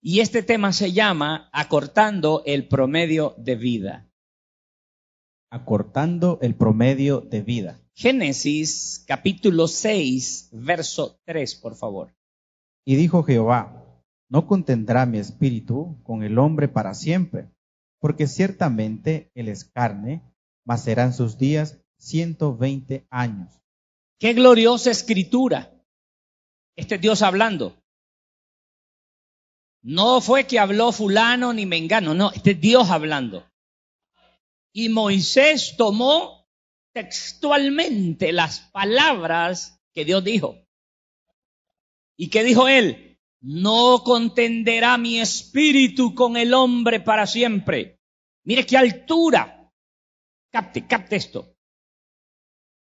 Y este tema se llama Acortando el promedio de vida. Acortando el promedio de vida. Génesis capítulo 6, verso 3, por favor. Y dijo Jehová: no contendrá mi espíritu con el hombre para siempre, porque ciertamente él es carne, mas serán sus días 120 años. ¡Qué gloriosa escritura! Este es Dios hablando. No fue que habló fulano ni mengano, no, este es Dios hablando. Y Moisés tomó textualmente las palabras que Dios dijo. ¿Y qué dijo él? No contenderá mi espíritu con el hombre para siempre. Mire qué altura. Capte esto.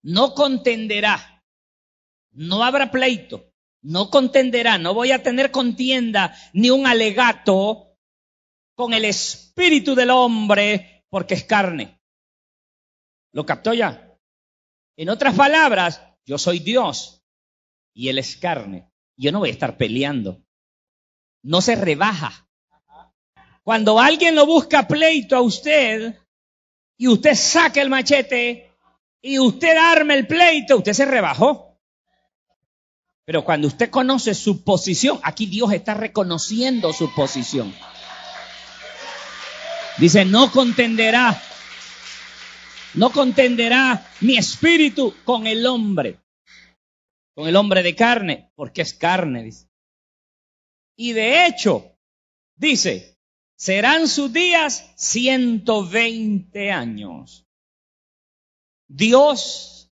No contenderá. No habrá pleito. No contenderá. No voy a tener contienda ni un alegato con el espíritu del hombre porque es carne. ¿Lo captó ya? En otras palabras, yo soy Dios y él es carne. Yo no voy a estar peleando. No se rebaja. Cuando alguien lo busca pleito a usted y usted saca el machete y usted arma el pleito, usted se rebajó. Pero cuando usted conoce su posición, aquí Dios está reconociendo su posición. Dice, no contenderá mi espíritu con el hombre de carne, porque es carne, dice. Y de hecho, dice, serán sus días 120 años. Dios,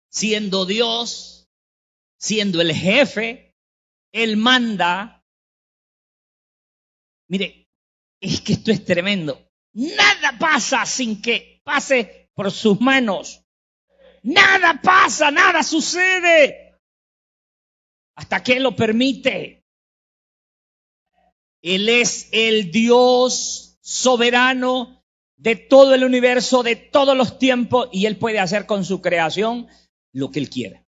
siendo el jefe, Él manda. Mire, es que esto es tremendo. Nada pasa sin que pase por sus manos. Nada pasa, nada sucede hasta que Él lo permite. Él es el Dios soberano de todo el universo, de todos los tiempos, y Él puede hacer con su creación lo que Él quiera.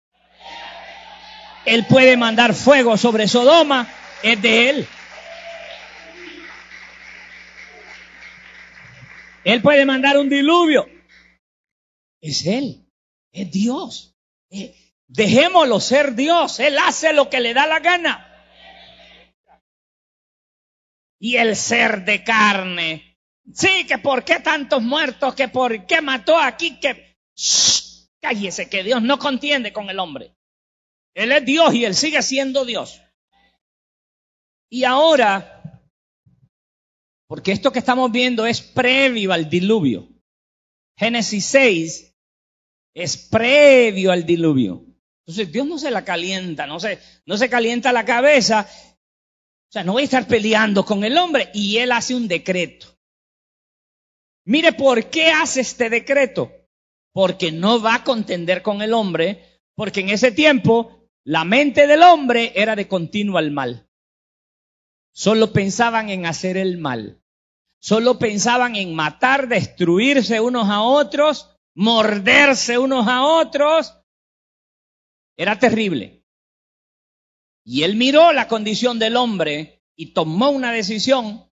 Él puede mandar fuego sobre Sodoma, es de Él. Él puede mandar un diluvio, es Él, es Dios. Dejémoslo ser Dios, Él hace lo que le da la gana. Y el ser de carne, sí, que por qué tantos muertos, que por qué mató aquí, que cállese, que Dios no contiende con el hombre. Él es Dios y Él sigue siendo Dios. Y ahora, porque esto que estamos viendo es previo al diluvio. Génesis 6 es previo al diluvio. Entonces Dios no se la calienta, no se calienta la cabeza. O sea, no voy a estar peleando con el hombre, y Él hace un decreto. Mire, ¿por qué hace este decreto? Porque no va a contender con el hombre, porque en ese tiempo la mente del hombre era de continuo al mal. Solo pensaban en hacer el mal. Solo pensaban en matar, destruirse unos a otros, morderse unos a otros. Era terrible. Y Él miró la condición del hombre y tomó una decisión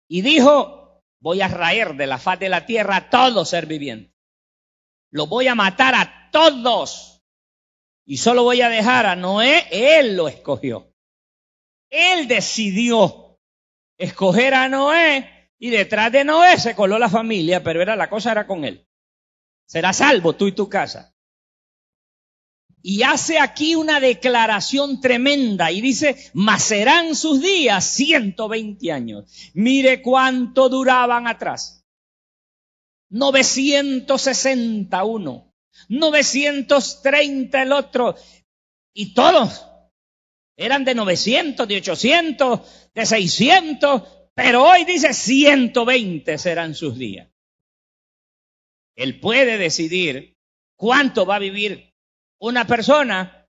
y dijo, voy a raer de la faz de la tierra a todo ser viviente. Los voy a matar a todos. Y solo voy a dejar a Noé. Él lo escogió. Él decidió escoger a Noé, y detrás de Noé se coló la familia, pero la cosa era con él. Serás salvo tú y tu casa. Y hace aquí una declaración tremenda y dice, mas serán sus días 120 años. Mire cuánto duraban atrás. 961, 930 el otro. Y todos eran de 900, de 800, de 600, pero hoy dice 120 serán sus días. Él puede decidir cuánto va a vivir una persona,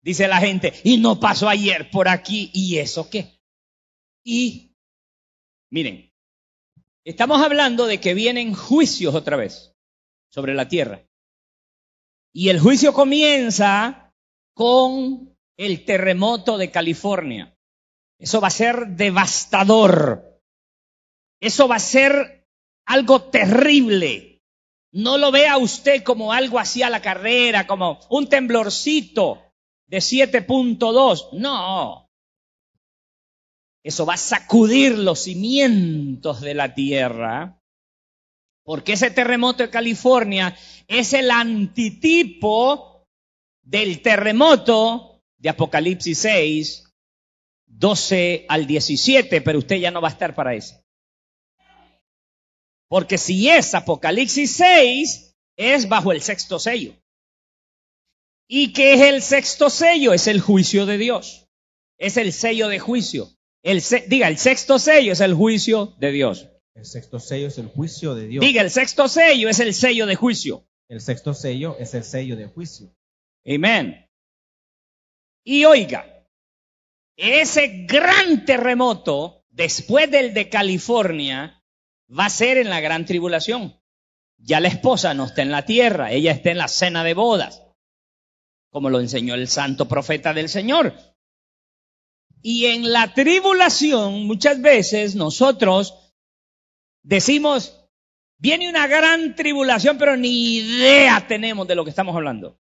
dice la gente, y no pasó ayer por aquí, ¿y eso qué? Y, miren, estamos hablando de que vienen juicios otra vez sobre la tierra. Y el juicio comienza con el terremoto de California. Eso va a ser devastador. Eso va a ser algo terrible. No lo vea usted como algo así a la carrera, como un temblorcito de 7.2. No. Eso va a sacudir los cimientos de la tierra. Porque ese terremoto de California es el antitipo del terremoto de Apocalipsis 6, 12 al 17, pero usted ya no va a estar para eso. Porque si es Apocalipsis 6, es bajo el sexto sello. ¿Y qué es el sexto sello? Es el juicio de Dios. Es el sello de juicio. El sexto sello es el juicio de Dios. El sexto sello es el juicio de Dios. Diga, el sexto sello es el sello de juicio. El sexto sello es el sello de juicio. Amén. Y oiga, ese gran terremoto, después del de California, va a ser en la gran tribulación. Ya la esposa no está en la tierra, ella está en la cena de bodas, como lo enseñó el santo profeta del Señor. Y en la tribulación, muchas veces nosotros decimos, viene una gran tribulación, pero ni idea tenemos de lo que estamos hablando.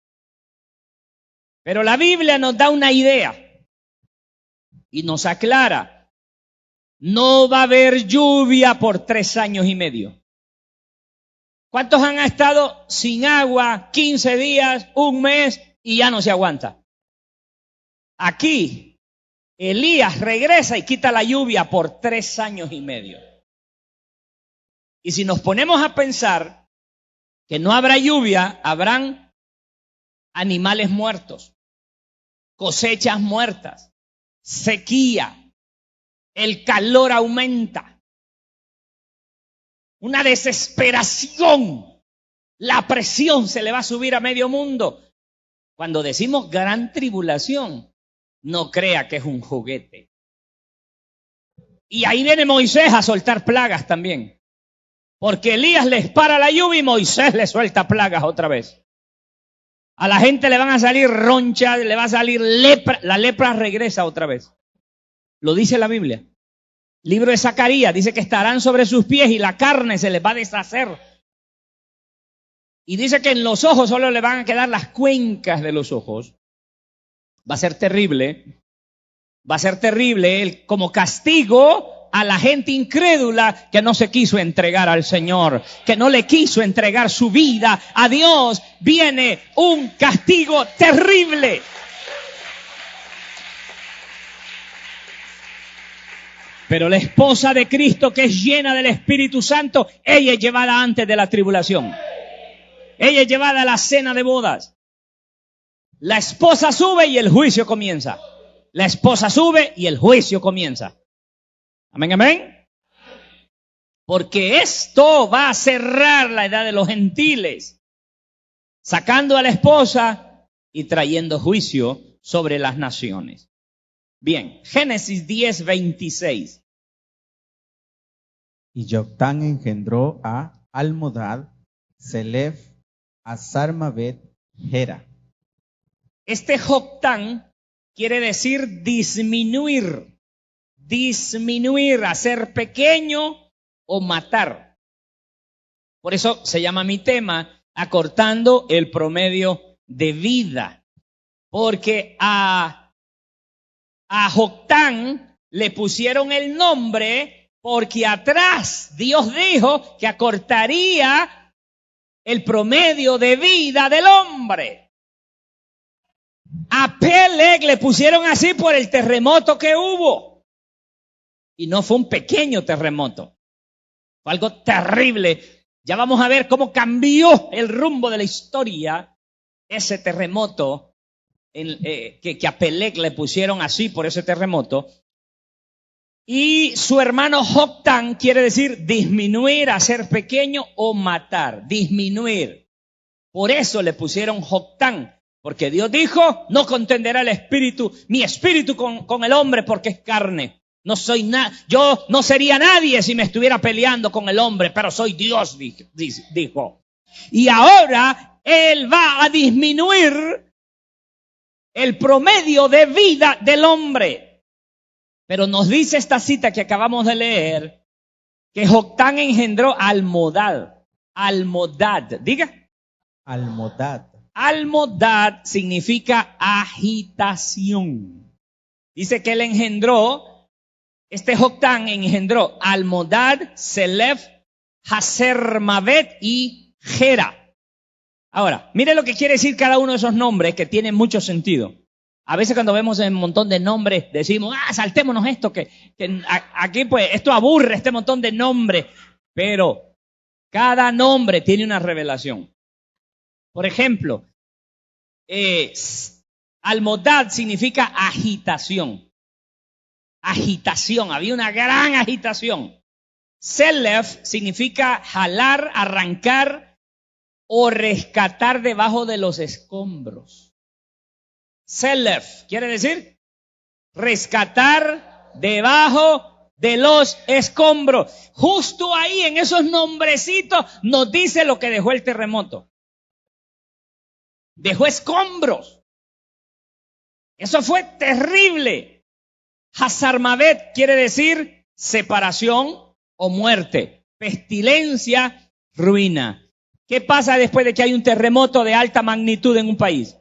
Pero la Biblia nos da una idea y nos aclara. No va a haber lluvia por 3 años y medio. ¿Cuántos han estado sin agua 15 días, un mes y ya no se aguanta? Aquí, Elías regresa y quita la lluvia por 3 años y medio. Y si nos ponemos a pensar que no habrá lluvia, habrán animales muertos, cosechas muertas, sequía, el calor aumenta, una desesperación, la presión se le va a subir a medio mundo. Cuando decimos gran tribulación, no crea que es un juguete. Y ahí viene Moisés a soltar plagas también. Porque Elías les para la lluvia y Moisés les suelta plagas otra vez. A la gente le van a salir ronchas, le va a salir lepra. La lepra regresa otra vez. Lo dice la Biblia. Libro de Zacarías dice que estarán sobre sus pies y la carne se les va a deshacer. Y dice que en los ojos solo le van a quedar las cuencas de los ojos. Va a ser terrible. Va a ser terrible como castigo a la gente incrédula que no se quiso entregar al Señor, que no le quiso entregar su vida a Dios. Viene un castigo terrible. Pero la esposa de Cristo, que es llena del Espíritu Santo, ella es llevada antes de la tribulación. Ella es llevada a la cena de bodas. La esposa sube y el juicio comienza. La esposa sube y el juicio comienza. Amén, amén. Porque esto va a cerrar la edad de los gentiles, sacando a la esposa y trayendo juicio sobre las naciones. Bien, Génesis 10:26. Y Joctán engendró a Almodad, Selef, a Sarmabet, Gera. Este Joctán quiere decir disminuir. Disminuir, hacer pequeño o matar. Por eso se llama mi tema, acortando el promedio de vida. Porque a Joctán le pusieron el nombre porque atrás Dios dijo que acortaría el promedio de vida del hombre. A Peleg le pusieron así por el terremoto que hubo. Y no fue un pequeño terremoto. Fue algo terrible. Ya vamos a ver cómo cambió el rumbo de la historia ese terremoto que a Peleg le pusieron así por ese terremoto. Y su hermano Joctán quiere decir disminuir, hacer pequeño o matar. Disminuir. Por eso le pusieron Joctán. Porque Dios dijo, no contenderá el espíritu, mi espíritu con el hombre porque es carne. No soy yo no sería nadie si me estuviera peleando con el hombre, pero soy Dios, dijo. Y ahora Él va a disminuir el promedio de vida del hombre. Pero nos dice esta cita que acabamos de leer, que Joctán engendró Almodad. Almodad, diga. Almodad. Almodad significa agitación. Dice que él engendró, Joctán engendró Almodad, Selef, Hazarmavet y Gera. Ahora, mire lo que quiere decir cada uno de esos nombres que tienen mucho sentido. A veces cuando vemos un montón de nombres decimos, saltémonos esto, que aquí pues esto aburre, este montón de nombres. Pero cada nombre tiene una revelación. Por ejemplo, Almodad significa agitación. Agitación, había una gran agitación. Selef significa jalar, arrancar o rescatar debajo de los escombros. Selef quiere decir rescatar debajo de los escombros. Justo ahí en esos nombrecitos nos dice lo que dejó el terremoto. Dejó escombros. Eso fue terrible. Hazarmavet quiere decir separación o muerte, pestilencia, ruina. ¿Qué pasa después de que hay un terremoto de alta magnitud en un país?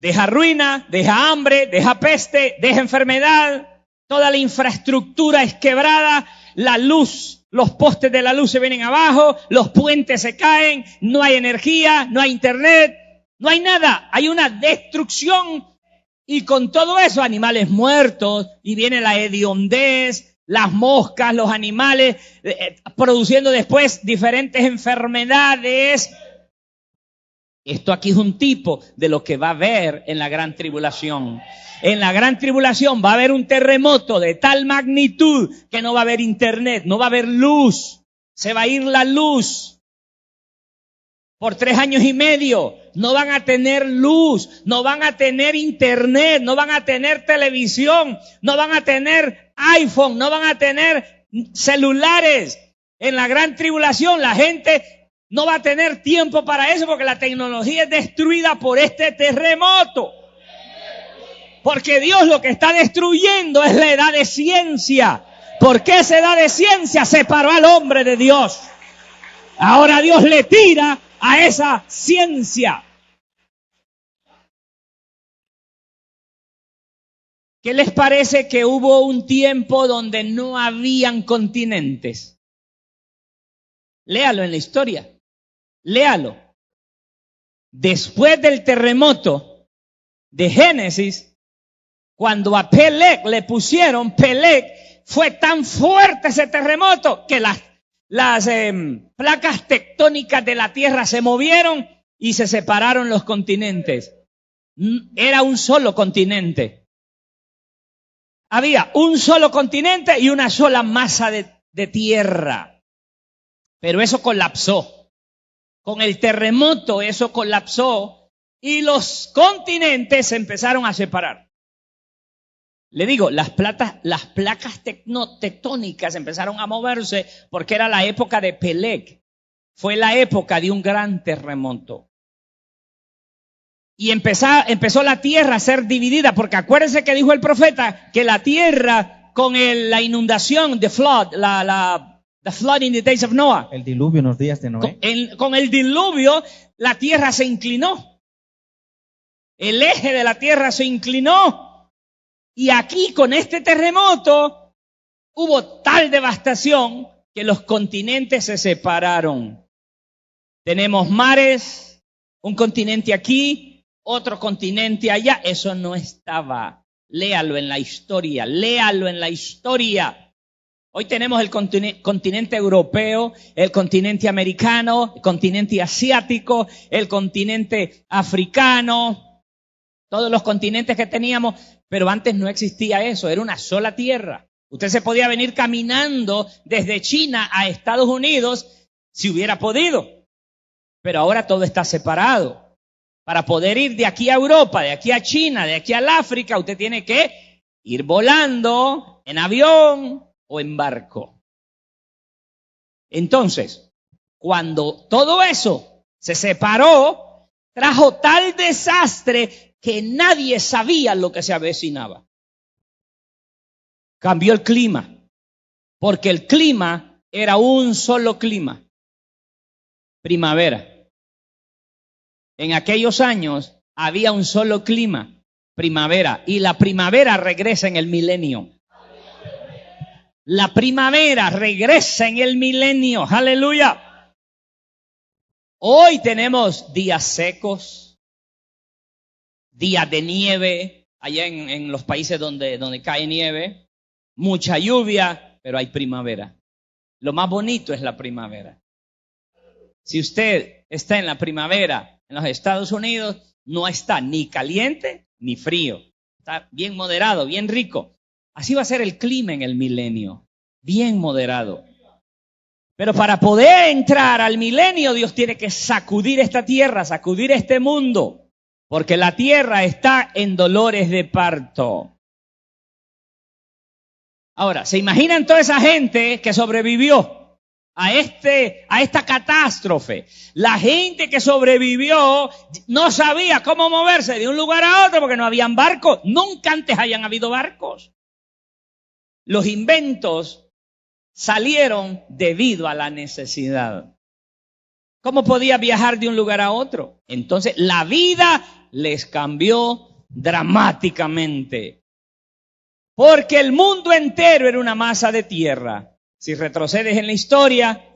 Deja ruina, deja hambre, deja peste, deja enfermedad, toda la infraestructura es quebrada, la luz, los postes de la luz se vienen abajo, los puentes se caen, no hay energía, no hay internet, no hay nada, hay una destrucción y con todo eso animales muertos y viene la hediondez, las moscas, los animales produciendo después diferentes enfermedades. Esto aquí es un tipo de lo que va a haber en la gran tribulación. En la gran tribulación va a haber un terremoto de tal magnitud que no va a haber internet, no va a haber luz. Se va a ir la luz. Por 3 años y medio no van a tener luz, no van a tener internet, no van a tener televisión, no van a tener iPhone, no van a tener celulares. En la gran tribulación la gente no va a tener tiempo para eso porque la tecnología es destruida por este terremoto. Porque Dios lo que está destruyendo es la edad de ciencia. Porque esa edad de ciencia separó al hombre de Dios. Ahora Dios le tira a esa ciencia. ¿Qué les parece que hubo un tiempo donde no habían continentes? Léalo en la historia. Léalo. Después del terremoto de Génesis, cuando a Peleg le pusieron Peleg, fue tan fuerte ese terremoto que las placas tectónicas de la tierra se movieron y se separaron los continentes. Era un solo continente. Había un solo continente y una sola masa de tierra. Pero eso colapsó. Con el terremoto eso colapsó y los continentes se empezaron a separar. Le digo, las placas tectónicas empezaron a moverse porque era la época de Peleg. Fue la época de un gran terremoto. Y empezó la tierra a ser dividida, porque acuérdense que dijo el profeta que la tierra con la inundación, the flood in the days of Noah. El diluvio en los días de Noé. Con el diluvio la tierra se inclinó. El eje de la tierra se inclinó. Y aquí con este terremoto hubo tal devastación que los continentes se separaron. Tenemos mares, un continente aquí, otro continente allá. Eso no estaba. Léalo en la historia, léalo en la historia. Hoy tenemos el continente europeo, el continente americano, el continente asiático, el continente africano, todos los continentes que teníamos. Pero antes no existía eso, era una sola tierra. Usted se podía venir caminando desde China a Estados Unidos si hubiera podido. Pero ahora todo está separado. Para poder ir de aquí a Europa, de aquí a China, de aquí al África, usted tiene que ir volando en avión o en barco. Entonces, cuando todo eso se separó, trajo tal desastre que nadie sabía lo que se avecinaba. Cambió el clima, porque el clima era un solo clima, primavera. En aquellos años había un solo clima, primavera, y la primavera regresa en el milenio. La primavera regresa en el milenio, aleluya. Hoy tenemos días secos, días de nieve, allá en los países donde cae nieve, mucha lluvia, pero hay primavera. Lo más bonito es la primavera. Si usted está en la primavera en los Estados Unidos, no está ni caliente ni frío. Está bien moderado, bien rico. Así va a ser el clima en el milenio, bien moderado. Pero para poder entrar al milenio, Dios tiene que sacudir esta tierra, sacudir este mundo, porque la tierra está en dolores de parto. Ahora, ¿se imaginan toda esa gente que sobrevivió a esta catástrofe? La gente que sobrevivió no sabía cómo moverse de un lugar a otro porque no habían barcos. Nunca antes habían habido barcos. Los inventos salieron debido a la necesidad. ¿Cómo podía viajar de un lugar a otro? Entonces, la vida les cambió dramáticamente. Porque el mundo entero era una masa de tierra. Si retrocedes en la historia,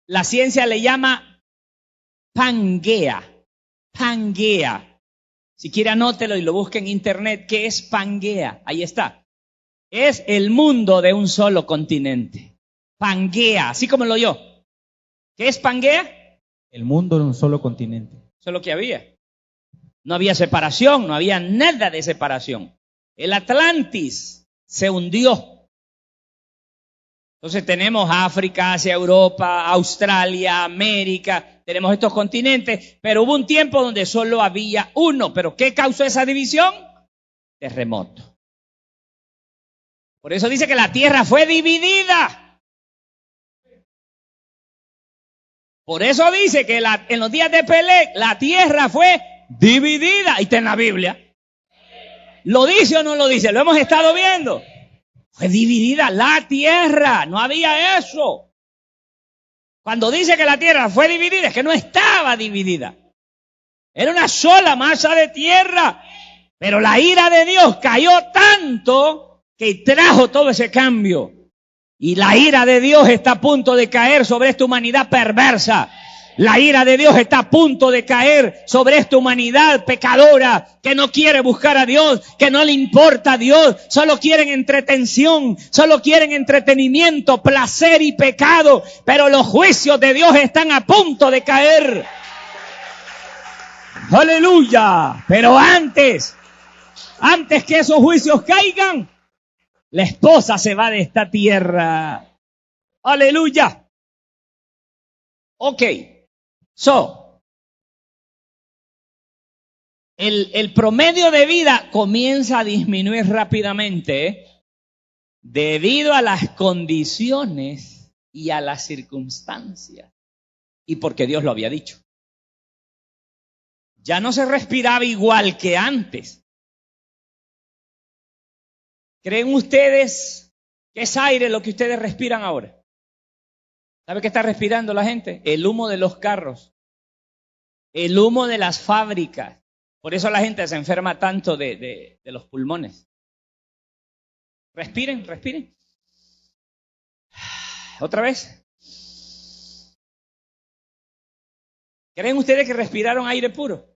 la ciencia le llama Pangea. Pangea. Si quiere anótelo y lo busque en internet. ¿Qué es Pangea? Ahí está. Es el mundo de un solo continente. Pangea, así como lo oyó. ¿Qué es Pangea? El mundo de un solo continente. Eso es lo que había. No había separación, no había nada de separación. El Atlantis se hundió. Entonces tenemos África, Asia, Europa, Australia, América, tenemos estos continentes, pero hubo un tiempo donde solo había uno. ¿Pero qué causó esa división? Terremoto. Por eso dice que la tierra fue dividida. Por eso dice que en los días de Pelé la tierra fue dividida. Ahí está en la Biblia. ¿Lo dice o no lo dice? Lo hemos estado viendo. Fue dividida la tierra. No había eso. Cuando dice que la tierra fue dividida, es que no estaba dividida. Era una sola masa de tierra. Pero la ira de Dios cayó tanto que trajo todo ese cambio. Y la ira de Dios está a punto de caer sobre esta humanidad perversa. La ira de Dios está a punto de caer sobre esta humanidad pecadora que no quiere buscar a Dios, que no le importa a Dios, solo quieren entretención, solo quieren entretenimiento, placer y pecado, pero los juicios de Dios están a punto de caer. ¡Aleluya! Pero antes que esos juicios caigan, la esposa se va de esta tierra. ¡Aleluya! Ok. El promedio de vida comienza a disminuir rápidamente debido a las condiciones y a las circunstancias. Y porque Dios lo había dicho. Ya no se respiraba igual que antes. ¿Creen ustedes que es aire lo que ustedes respiran ahora? ¿Sabe qué está respirando la gente? El humo de los carros. El humo de las fábricas. Por eso la gente se enferma tanto de los pulmones. Respiren, respiren. Otra vez. ¿Creen ustedes que respiraron aire puro?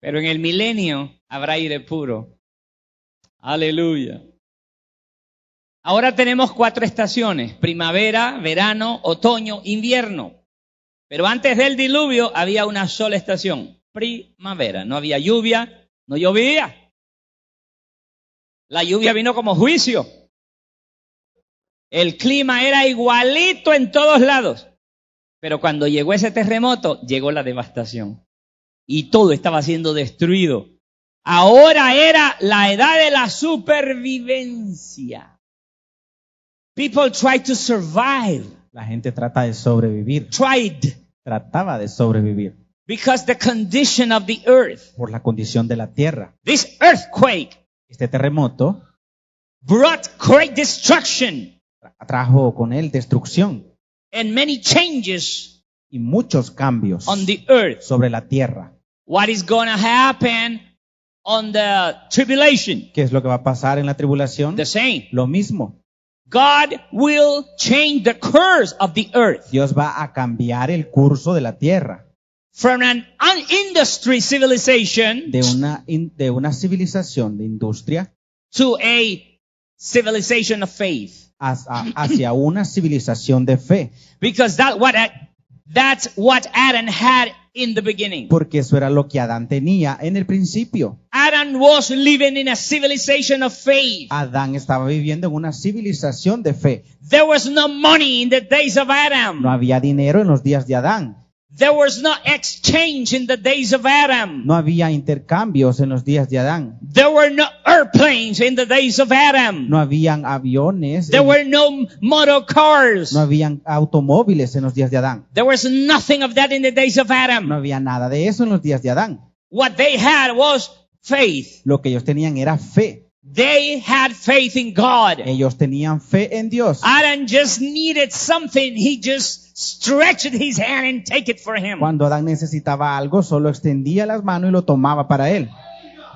Pero en el milenio habrá aire puro. Aleluya. Ahora tenemos 4 estaciones: primavera, verano, otoño, invierno. Pero antes del diluvio había una sola estación, primavera. No había lluvia, no llovía. La lluvia vino como juicio. El clima era igualito en todos lados. Pero cuando llegó ese terremoto, llegó la devastación. Y todo estaba siendo destruido. Ahora era la edad de la supervivencia. People try to survive. La gente trata de sobrevivir. Trataba de sobrevivir. Because the condition of the earth. Por la condición de la tierra. This earthquake. Este terremoto brought great destruction trajo con él destrucción and many changes y muchos cambios on the earth. sobre la tierra. What is going to happen on the tribulation? ¿Qué es lo que va a pasar en la tribulación? The same. Lo mismo. God will change the course of the earth Dios va a cambiar el curso de la tierra from an industry civilization de una civilización de industria to a civilization of faith. hacia una civilización de fe, Because that's what Adam had in the beginning. porque eso era lo que Adán tenía en el principio. Adam was living in a civilization of faith. Adán estaba viviendo en una civilización de fe. There was no money in the days of Adam. No había dinero en los días de Adán. There was no exchange in the days of Adam. No había intercambios en los días de Adán. There were no airplanes in the days of Adam. No habían aviones. There were no motor cars. No habían automóviles en los días de Adán. There was nothing of that in the days of No Adam. había nada de eso en los días de Adán. What they had was faith. Lo que ellos tenían era fe. They had faith in God. Ellos tenían fe en Dios. Adam just needed something. He just stretched his hand and take it for him. Cuando Adán necesitaba algo, solo extendía las manos y lo tomaba para él.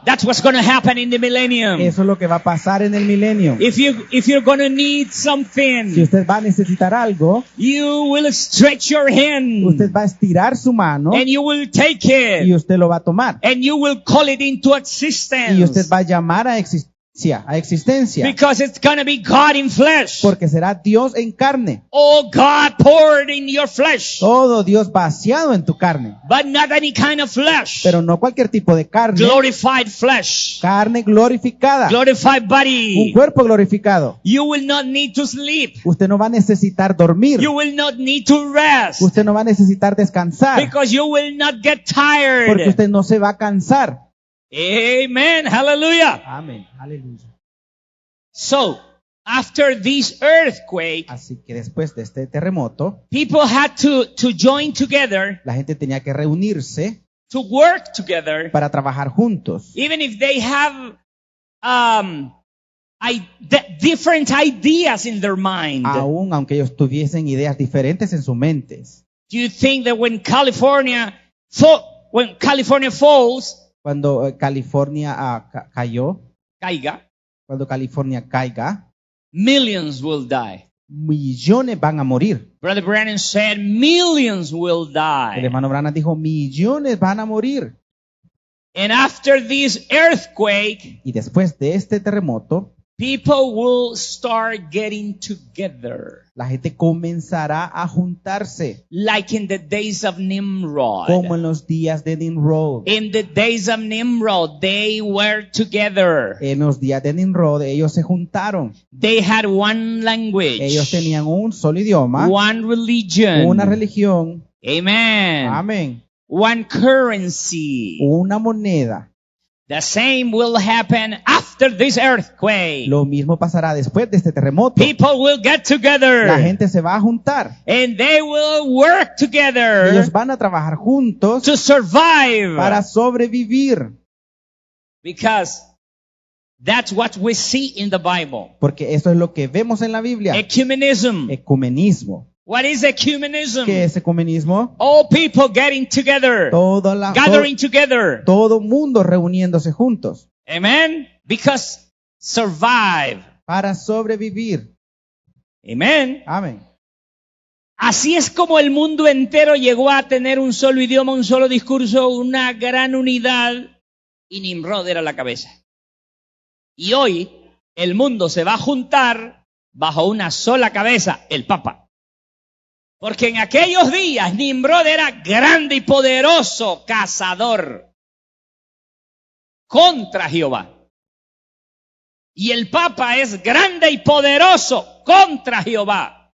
That's what's going to happen in the millennium. Eso es lo que va a pasar en el milenio. If you're going to need Si something, usted va a necesitar algo, you will stretch your hand usted va a estirar su mano and you will take y it usted lo va a tomar. and you will call it into Y usted existence va a llamar a existencia, because it's going to be God in flesh. porque será Dios en carne. Oh, God poured in your flesh, Todo Dios vaciado en tu carne, but not any kind of flesh. pero no cualquier tipo de carne. Glorified flesh, Carne glorificada, glorified un body. cuerpo glorificado. You will not need to sleep. Usted no va a necesitar dormir. You will not need to rest Usted no va a necesitar descansar, because you will not get porque tired. usted no se va a cansar. Amen. Hallelujah. Amén. Aleluya. So, after this earthquake, Así que después de este terremoto, people had to join together, la gente tenía que reunirse to work together, para trabajar juntos. even if they have different ideas in their mind. Aún aunque ellos tuviesen ideas diferentes en sus mentes. Do you think that when California falls, Cuando California caiga, cuando California caiga, millions will die? millones van a morir. Brother Branham said millions will El die. hermano Branham dijo, millones van a morir. And after this earthquake, Y después de este terremoto, people will start getting together. la gente comenzará a juntarse, Like in the days of Nimrod. como en los días de Nimrod. In the days of Nimrod, they were together. En los días de Nimrod, ellos se juntaron. They had one language, Ellos tenían un solo idioma, one religion. una religión, Amen. amén, One currency. una moneda. The same will happen after this earthquake. Lo mismo pasará después de este terremoto. People will get together La gente se va a juntar. and they will work together Ellos van a trabajar juntos to survive. para sobrevivir. Because that's what we see in the Bible. Porque eso es lo que vemos en la Biblia. Ecumenism. Ecumenismo. What is ecumenism? ¿Qué es ecumenismo? All people getting together, gathering together. Todo mundo reuniéndose juntos Amen. Because survive. para sobrevivir. Amen. Amén. Así es como el mundo entero llegó a tener un solo idioma, un solo discurso, una gran unidad, y Nimrod era la cabeza. Y hoy el mundo se va a juntar bajo una sola cabeza, el Papa. Porque en aquellos días Nimrod era grande y poderoso cazador contra Jehová. Y el Papa es grande y poderoso contra Jehová.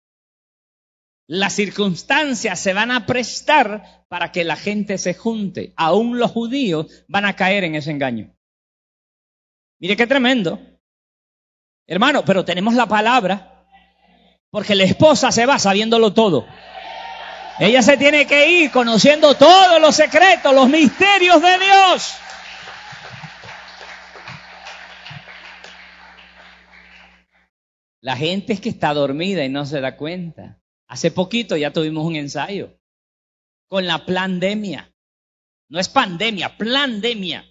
Las circunstancias se van a prestar para que la gente se junte. Aún los judíos van a caer en ese engaño. Mire qué tremendo. Hermano, pero tenemos la palabra. Porque la esposa se va sabiéndolo todo. Ella se tiene que ir conociendo todos los secretos, los misterios de Dios. La gente es que está dormida y no se da cuenta. Hace poquito ya tuvimos un ensayo con la plandemia. No es pandemia, plandemia.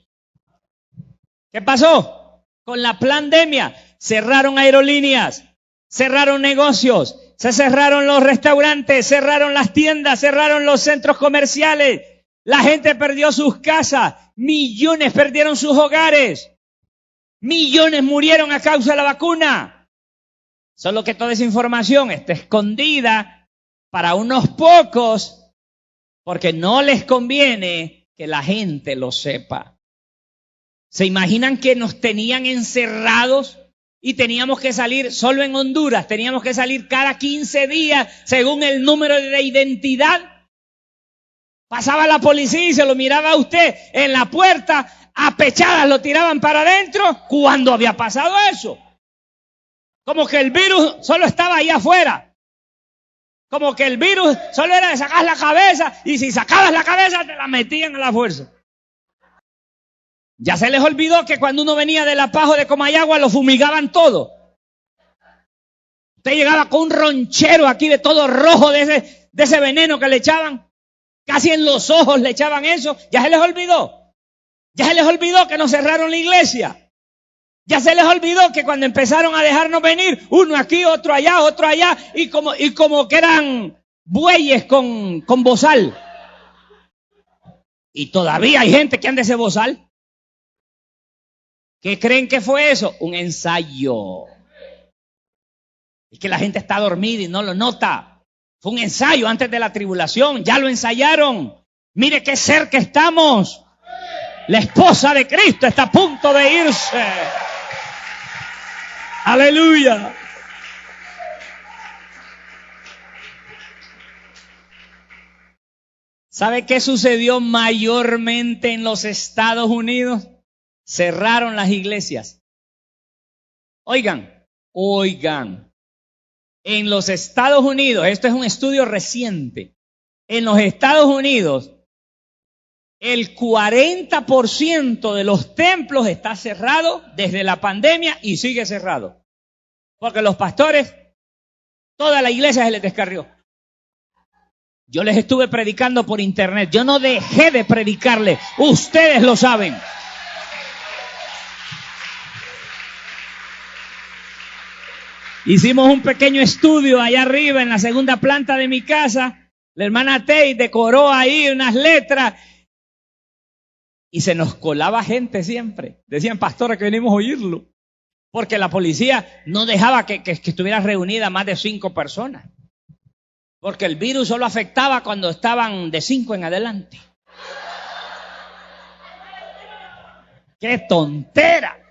¿Qué pasó? Con la plandemia cerraron aerolíneas, cerraron negocios, se cerraron los restaurantes, cerraron las tiendas, cerraron los centros comerciales. La gente perdió sus casas, millones perdieron sus hogares, millones murieron a causa de la vacuna. Solo que toda esa información está escondida para unos pocos porque no les conviene que la gente lo sepa. ¿Se imaginan que nos tenían encerrados y teníamos que salir solo en Honduras? Teníamos que salir cada 15 días según el número de identidad. Pasaba la policía y se lo miraba a usted en la puerta, a pechadas lo tiraban para adentro. ¿Cuándo había pasado eso? Como que el virus solo estaba ahí afuera. Como que el virus solo era de sacar la cabeza y si sacabas la cabeza te la metían a la fuerza. Ya se les olvidó que cuando uno venía de La Paz o de Comayagua lo fumigaban todo. Usted llegaba con un ronchero aquí de todo rojo de ese veneno que le echaban. Casi en los ojos le echaban eso. Ya se les olvidó. Ya se les olvidó que nos cerraron la iglesia. Ya se les olvidó que cuando empezaron a dejarnos venir, uno aquí, otro allá, y como que eran bueyes con bozal. Y todavía hay gente que anda ese bozal. ¿Qué creen que fue eso? Un ensayo. Es que la gente está dormida y no lo nota. Fue un ensayo antes de la tribulación. Ya lo ensayaron. Mire qué cerca estamos. La esposa de Cristo está a punto de irse. Aleluya. ¿Sabe qué sucedió mayormente en los Estados Unidos? Cerraron las iglesias. Oigan. En los Estados Unidos, esto es un estudio reciente, en los Estados Unidos, el 40% de los templos está cerrado desde la pandemia y sigue cerrado. Porque los pastores, toda la iglesia se les descarrió. Yo les estuve predicando por internet, yo no dejé de predicarles, ustedes lo saben. Hicimos un pequeño estudio allá arriba en la segunda planta de mi casa. La hermana Tei decoró ahí unas letras. Y se nos colaba gente siempre. Decían, pastora, que venimos a oírlo. Porque la policía no dejaba que estuviera reunida más de 5 personas. Porque el virus solo afectaba cuando estaban de 5 en adelante. ¡Qué tontera!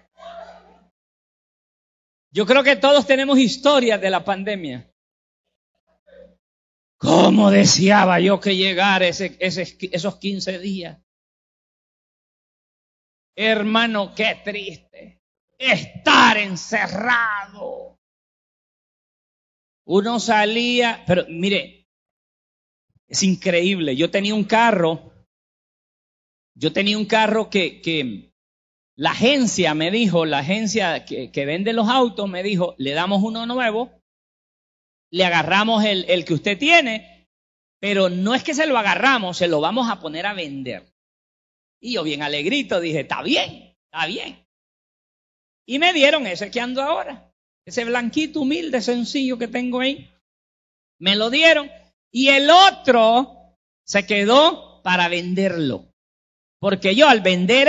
Yo creo que todos tenemos historias de la pandemia. ¿Cómo deseaba yo que llegara esos 15 días? Hermano, qué triste. Estar encerrado. Uno salía, pero mire, es increíble. Yo tenía un carro que la agencia me dijo, la agencia que vende los autos me dijo, le damos uno nuevo, le agarramos el que usted tiene, pero no es que se lo agarramos, se lo vamos a poner a vender. Y yo bien alegrito dije, está bien. Y me dieron ese que ando ahora, ese blanquito, humilde, sencillo que tengo ahí. Me lo dieron y el otro se quedó para venderlo. Porque yo al vender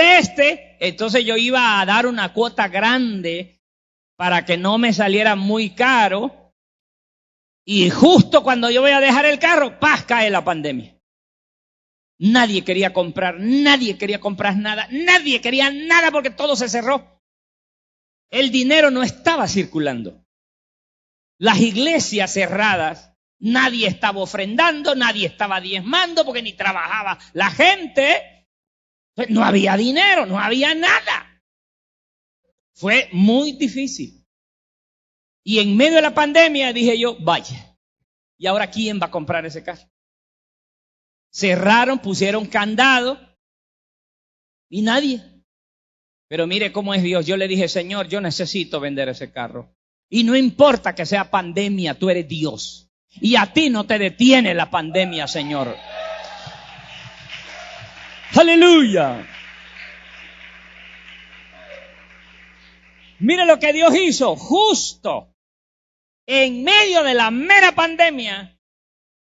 entonces yo iba a dar una cuota grande para que no me saliera muy caro. Y justo cuando yo voy a dejar el carro, ¡paz!, cae la pandemia. Nadie quería comprar nada, nadie quería nada porque todo se cerró. El dinero no estaba circulando. Las iglesias cerradas, nadie estaba ofrendando, nadie estaba diezmando porque ni trabajaba la gente. No había dinero, no había nada. Fue muy difícil. Y en medio de la pandemia dije yo, vaya, ¿y ahora quién va a comprar ese carro? Cerraron, pusieron candado y nadie. Pero mire cómo es Dios. Yo le dije, Señor, yo necesito vender ese carro. Y no importa que sea pandemia, tú eres Dios. Y a ti no te detiene la pandemia, Señor. Aleluya. Mire lo que Dios hizo, justo en medio de la mera pandemia,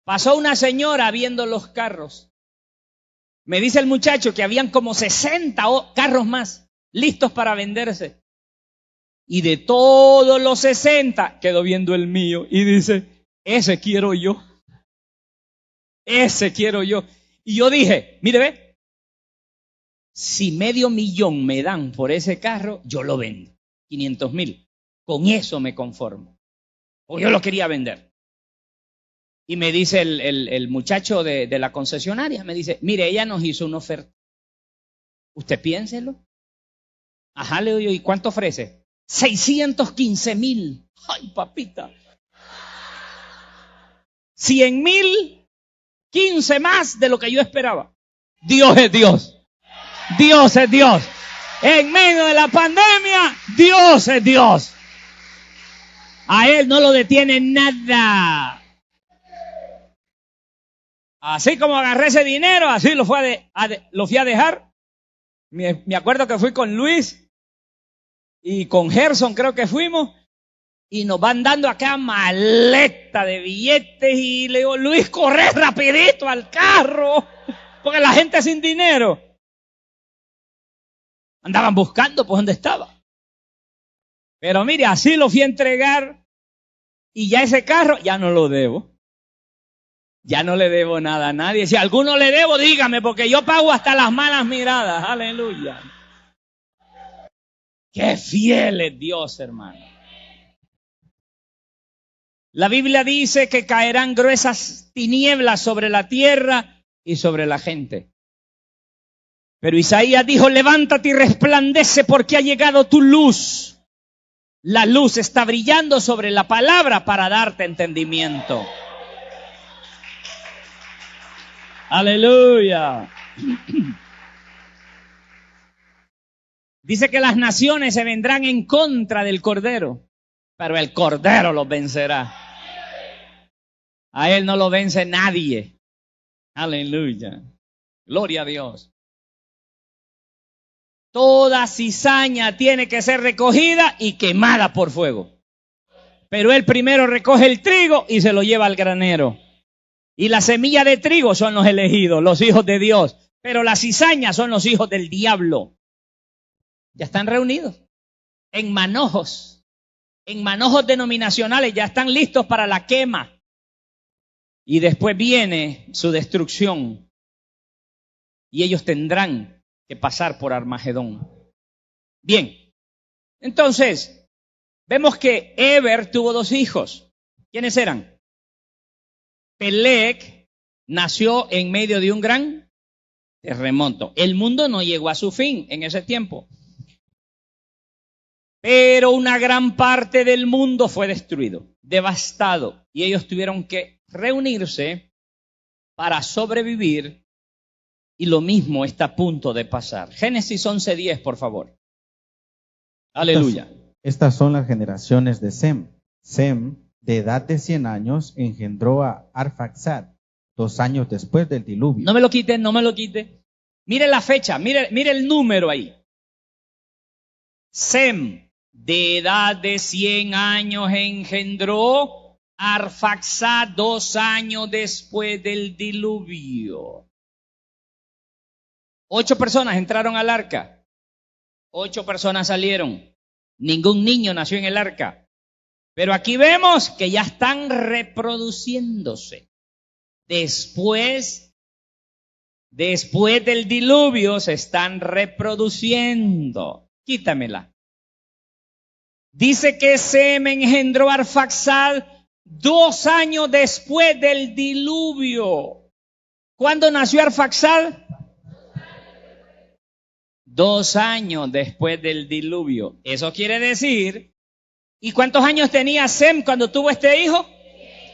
pasó una señora viendo los carros. Me dice el muchacho que habían como 60 carros más listos para venderse. Y de todos los 60 quedó viendo el mío y dice, ese quiero yo. Ese quiero yo. Y yo dije, mire, ve, si $500,000 me dan por ese carro, yo lo vendo. 500,000. Con eso me conformo. O yo lo quería vender. Y me dice el muchacho de la concesionaria, me dice, mire, ella nos hizo una oferta. Usted piénselo. Ajá, le digo, ¿y cuánto ofrece? 615,000. Ay, papita. 100,000, 15 más de lo que yo esperaba. Dios es Dios. Dios es Dios. En medio de la pandemia, Dios es Dios. A Él no lo detiene nada. Así como agarré ese dinero, así lo fui a dejar. Me acuerdo que fui con Luis y con Gerson, creo que fuimos, y nos van dando acá maleta de billetes y le digo, Luis, corre rapidito al carro, porque la gente sin dinero. Andaban buscando por dónde estaba. Pero mire, así lo fui a entregar y ya ese carro ya no lo debo. Ya no le debo nada a nadie. Si a alguno le debo, dígame, porque yo pago hasta las malas miradas. Aleluya. Qué fiel es Dios, hermano. La Biblia dice que caerán gruesas tinieblas sobre la tierra y sobre la gente. Pero Isaías dijo, levántate y resplandece porque ha llegado tu luz. La luz está brillando sobre la palabra para darte entendimiento. Aleluya. Dice que las naciones se vendrán en contra del Cordero, pero el Cordero los vencerá. A Él no lo vence nadie. Aleluya. Gloria a Dios. Toda cizaña tiene que ser recogida y quemada por fuego. Pero Él primero recoge el trigo y se lo lleva al granero. Y la semilla de trigo son los elegidos, los hijos de Dios. Pero la cizaña son los hijos del diablo. Ya están reunidos en manojos denominacionales, ya están listos para la quema. Y después viene su destrucción. Y ellos tendrán que pasar por Armagedón. Bien, entonces, vemos que Eber tuvo 2 hijos. ¿Quiénes eran? Peleg nació en medio de un gran terremoto. El mundo no llegó a su fin en ese tiempo. Pero una gran parte del mundo fue destruido, devastado. Y ellos tuvieron que reunirse para sobrevivir. Y lo mismo está a punto de pasar. Génesis 11:10, por favor. Aleluya. Estas son las generaciones de Sem. Sem, de edad de 100 años, engendró a Arfaxad 2 años después del diluvio. No me lo quite, no me lo quite. Mire la fecha, mire el número ahí. Sem, de edad de 100 años, engendró Arfaxad 2 años después del diluvio. 8 personas entraron al arca. 8 personas salieron. Ningún niño nació en el arca. Pero aquí vemos que ya están reproduciéndose. Después del diluvio se están reproduciendo. Quítamela. Dice que Sem engendró a Arfaxad 2 años después del diluvio. ¿Cuándo nació Arfaxad? 2 años después del diluvio. Eso quiere decir... ¿Y cuántos años tenía Sem cuando tuvo este hijo?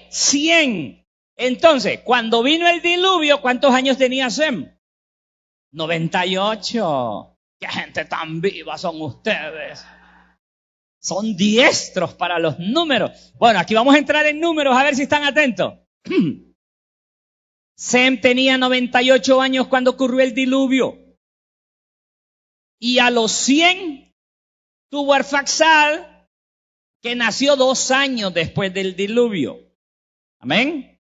100. Entonces, cuando vino el diluvio, ¿cuántos años tenía Sem? 98. ¡Qué gente tan viva son ustedes! Son diestros para los números. Bueno, aquí vamos a entrar en números a ver si están atentos. Sem tenía 98 años cuando ocurrió el diluvio. Y a los 100 tuvo Arfaxad, que nació 2 años después del diluvio. Amén.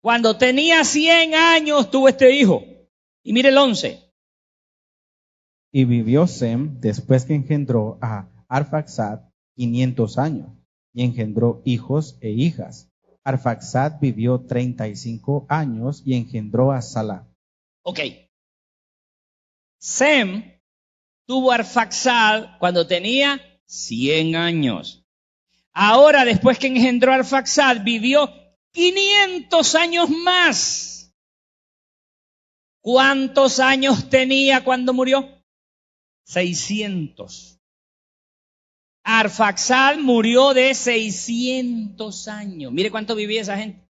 Cuando tenía 100 años tuvo este hijo. Y mire el 11. Y vivió Sem después que engendró a Arfaxad 500 años y engendró hijos e hijas. Arfaxad vivió 35 años y engendró a Sala. Ok. Sem tuvo Arfaxad cuando tenía 100 años. Ahora, después que engendró a Arfaxad, vivió 500 años más. ¿Cuántos años tenía cuando murió? 600. Arfaxad murió de 600 años. Mire cuánto vivía esa gente.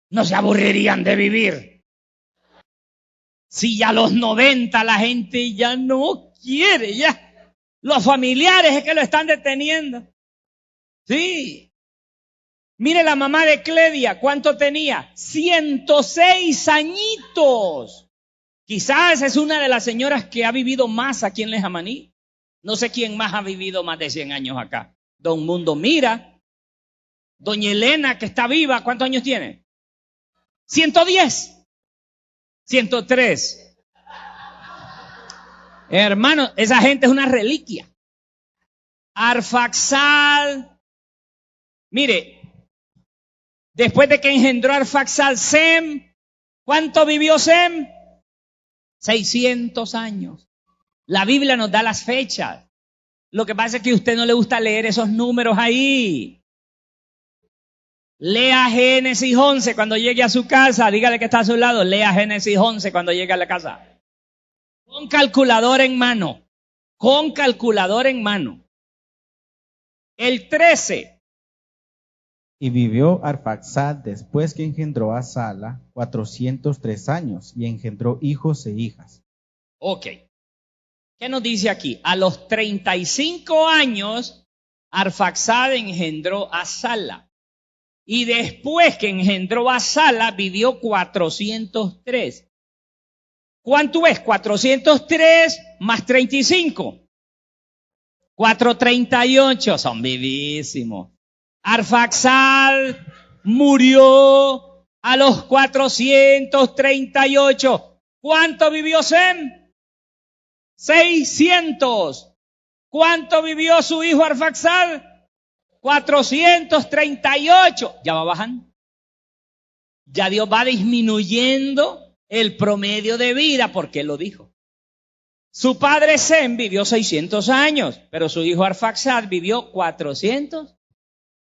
No se aburrirían de vivir. Si ya a los 90 la gente ya no quiere, ya. Los familiares es que lo están deteniendo. Sí. Mire la mamá de Cledia, ¿cuánto tenía? 106 añitos. Quizás es una de las señoras que ha vivido más aquí en Lejamaní. No sé quién más ha vivido más de 100 años acá. Don Mundo Mira. Doña Elena, que está viva, ¿cuántos años tiene? 110. 103. Hermano, esa gente es una reliquia. Arfaxad. Mire, después de que engendró Arfaxad Sem, ¿cuánto vivió Sem? 600 años. La Biblia nos da las fechas. Lo que pasa es que a usted no le gusta leer esos números ahí. Lea Génesis 11 cuando llegue a su casa. Dígale que está a su lado. Lea Génesis 11 cuando llegue a la casa. Con calculador en mano. Con calculador en mano. El 13. Y vivió Arfaxad después que engendró a Sala 403 años y engendró hijos e hijas. Ok. ¿Qué nos dice aquí? A los 35 años, Arfaxad engendró a Sala. Y después que engendró a Sala, vivió 403. ¿Cuánto es? 403 más 35. 438. Son vivísimos. Arfaxad murió a los 438. ¿Cuánto vivió Sem? 600. ¿Cuánto vivió su hijo Arfaxad? 438. Ya va bajando. Ya Dios va disminuyendo el promedio de vida porque Él lo dijo. Su padre Sem vivió 600 años, pero su hijo Arfaxad vivió 400.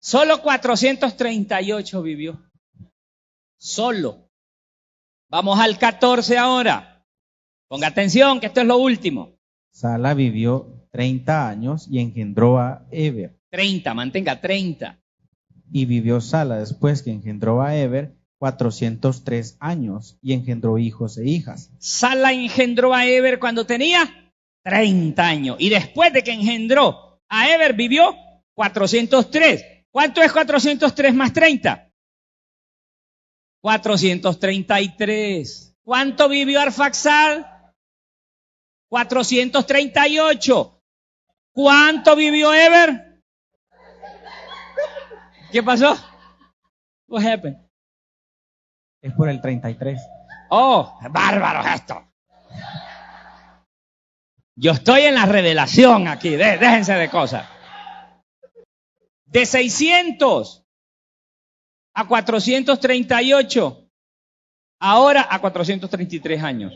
Solo 438 vivió. Solo. Vamos al 14 ahora. Ponga atención, que esto es lo último. Sala vivió 30 años y engendró a Eber. 30, mantenga 30. Y vivió Sala después que engendró a Eber 403 años y engendró hijos e hijas. Sala engendró a Eber cuando tenía 30 años. Y después de que engendró a Eber vivió 403. ¿Cuánto es 403 más 30? 433. ¿Cuánto vivió Arfaxad? 438. ¿Cuánto vivió Eber? ¿Qué pasó? What happened? Es por el 33. Oh, bárbaro esto. Yo estoy en la revelación aquí, déjense de cosas. De 600 a 438, ahora a 433 años.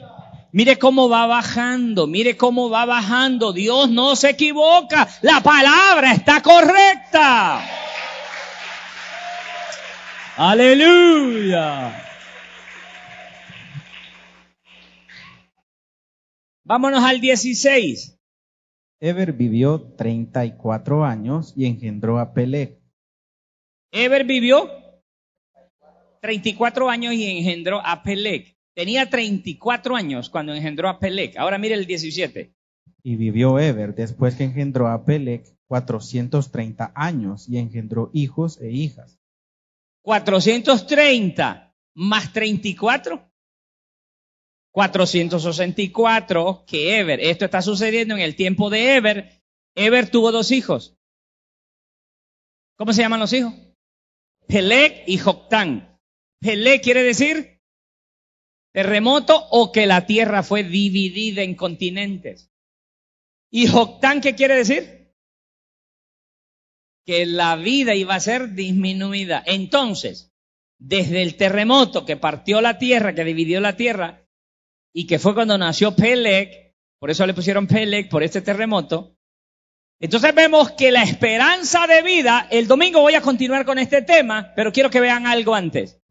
Mire cómo va bajando, mire cómo va bajando. Dios no se equivoca, la palabra está correcta. Aleluya. Vámonos al 16. Eber vivió 34 años y engendró a Peleg. Eber vivió 34 años y engendró a Peleg. Tenía 34 años cuando engendró a Peleg. Ahora mire el 17. Y vivió Eber después que engendró a Peleg 430 años y engendró hijos e hijas. 430 más 34. 464 que Eber. Esto está sucediendo en el tiempo de Eber. Eber tuvo 2 hijos. ¿Cómo se llaman los hijos? Peleg y Joctán. Peleg quiere decir terremoto o que la tierra fue dividida en continentes. ¿Y Joctán qué quiere decir? Que la vida iba a ser disminuida. Entonces, desde el terremoto que partió la tierra, que dividió la tierra, y que fue cuando nació Peleg, por eso le pusieron Peleg, por este terremoto. Entonces vemos que la esperanza de vida, el domingo voy a continuar con este tema, pero quiero que vean algo antes.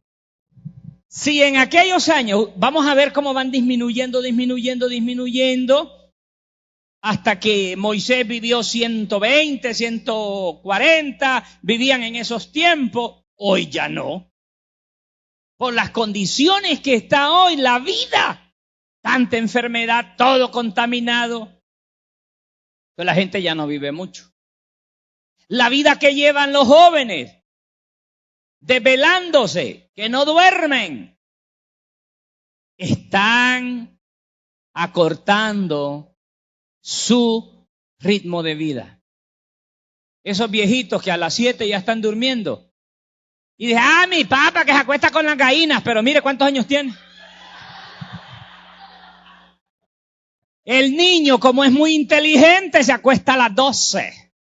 Si en aquellos años, vamos a ver cómo van disminuyendo, hasta que Moisés vivió 120, 140, vivían en esos tiempos, hoy ya no. Por las condiciones que está hoy la vida. Tanta enfermedad, todo contaminado. Entonces la gente ya no vive mucho. La vida que llevan los jóvenes, desvelándose, que no duermen, están acortando su ritmo de vida. Esos viejitos que a las 7 ya están durmiendo. Y dicen, mi papá que se acuesta con las gallinas, pero mire cuántos años tiene. El niño, como es muy inteligente, se acuesta a las 12.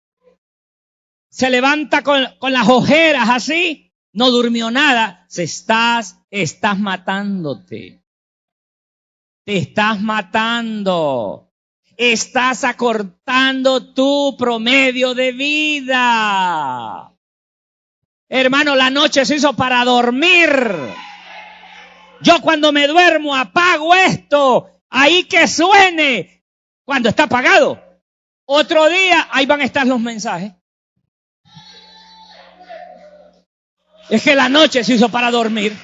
Se levanta con las ojeras así, no durmió nada. Estás matándote. Te estás matando. Estás acortando tu promedio de vida. Hermano, la noche se hizo para dormir. Yo cuando me duermo apago esto. Ahí que suene cuando está apagado. Otro día, ahí van a estar los mensajes. Es que la noche se hizo para dormir.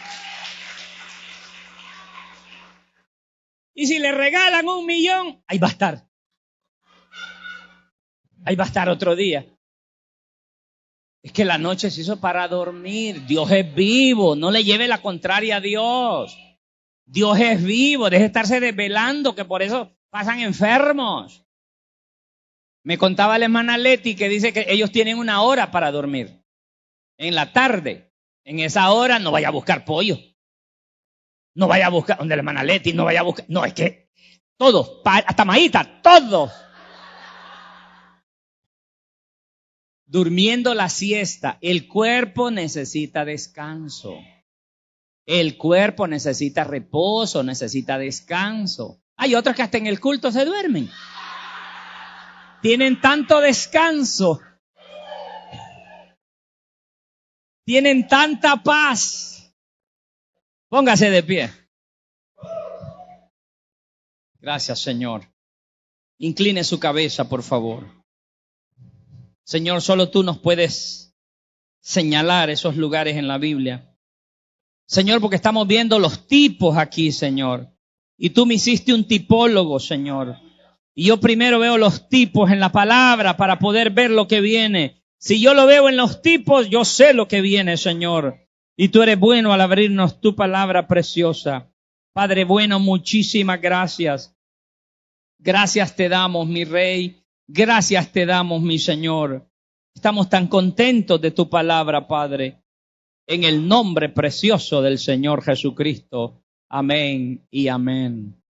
Y si le regalan 1 millón, ahí va a estar. Ahí va a estar otro día. Es que la noche se hizo para dormir. Dios es vivo, no le lleve la contraria a Dios. Dios es vivo, deje de estarse desvelando, que por eso pasan enfermos. Me contaba la hermana Leti que dice que ellos tienen 1 hora para dormir. En la tarde. En esa hora no vaya a buscar pollo. No vaya a buscar, donde la hermana Leti, no vaya a buscar. No, es que todos, hasta Maíta, todos. Durmiendo la siesta. El cuerpo necesita descanso. El cuerpo necesita reposo, necesita descanso. Hay otros que hasta en el culto se duermen. Tienen tanto descanso. Tienen tanta paz. Póngase de pie. Gracias, Señor. Incline su cabeza, por favor. Señor, solo tú nos puedes señalar esos lugares en la Biblia. Señor, porque estamos viendo los tipos aquí, Señor. Y tú me hiciste un tipólogo, Señor. Y yo primero veo los tipos en la palabra para poder ver lo que viene. Si yo lo veo en los tipos, yo sé lo que viene, Señor. Y tú eres bueno al abrirnos tu palabra preciosa. Padre bueno, muchísimas gracias. Gracias te damos, mi Rey. Gracias te damos, mi Señor. Estamos tan contentos de tu palabra, Padre. En el nombre precioso del Señor Jesucristo. Amén y amén.